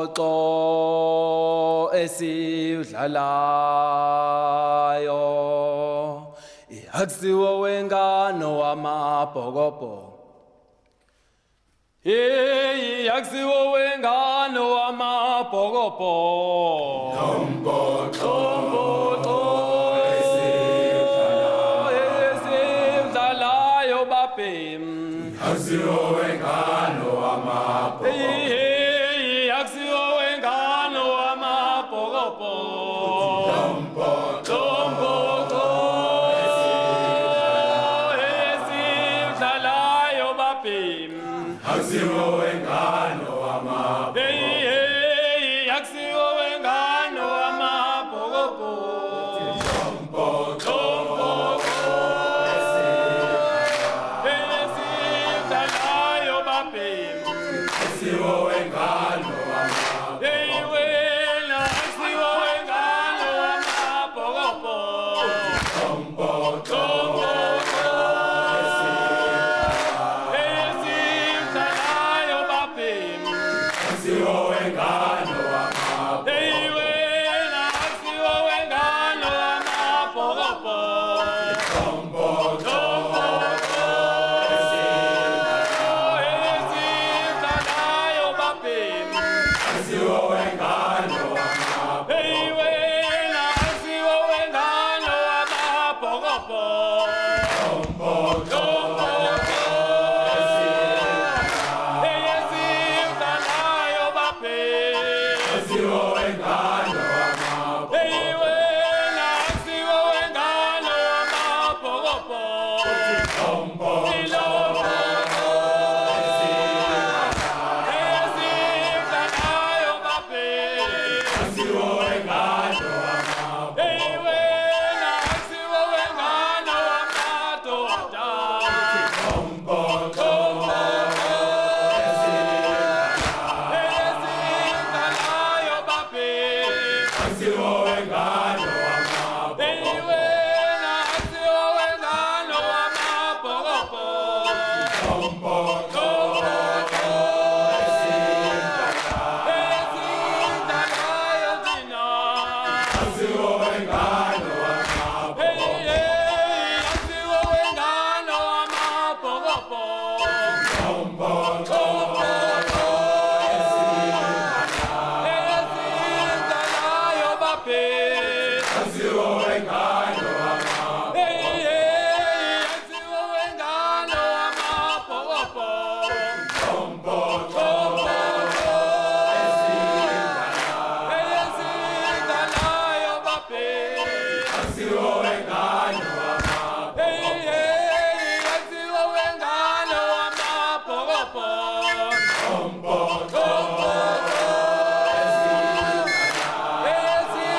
umbhoxo esiudlalayo akusiwo wengane wamabhokobhoko akusiwo wengane wamabhokobhoko umbhoxo esiudlalayo babhem akusiwo wengane wamabhokobhoko akusiwo wengane wamabhokobhoko umbhoxo esiudlalayo babhem akusiwo wengane wamabhokobhoko akusiwo wengane wamabhokobhoko umbhoxo esiudlalayo babhem akusiwo wengane wamabhokobhoko wena akusiwo wengane wamabhokobhoko umbhoxo esiudlalayo babhem akusiwo wengane wamabhokobhoko wena akusiwo wengane wamabhokobhoko umbhoxo esiudlalayo babhem akusiwo wengane wamabhokobhoko wena akusiwo wengane wamabhokobhoko umbhoxo esiudlalayo babhem akusiwo wengane wamabhokobhoko wena akusiwo wengane wamabhokobhoko umbhoxo esiudlalayo babhem akusiwo wengane wamabhokobhoko wena akusiwo wengane wamadoda umbhoxo esiudlalayo babhem akusiwo wengane wamabhokobhoko wena akusiwo wengane wamabhokobhoko umbhoxo esiudlalayo thina akusiwo wengane wamabhokobhoko akusiwo wengane wamabhokobhoko umbhoxo esiudlalayo babhem akusiwo wengane wamabhokobhoko akusiwo wengane wamabhokobhoko umbhoxo esiudlalayo babhem akusiwo wengane wamabhokobhoko akusiwo wengane wamabhokobhoko umbhoxo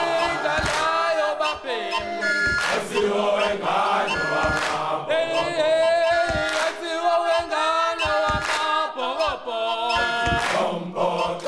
esiudlalayo babhem akusiwo wengane wamabhokobhoko akusiwo wengane wamabhokobhoko umbhoxo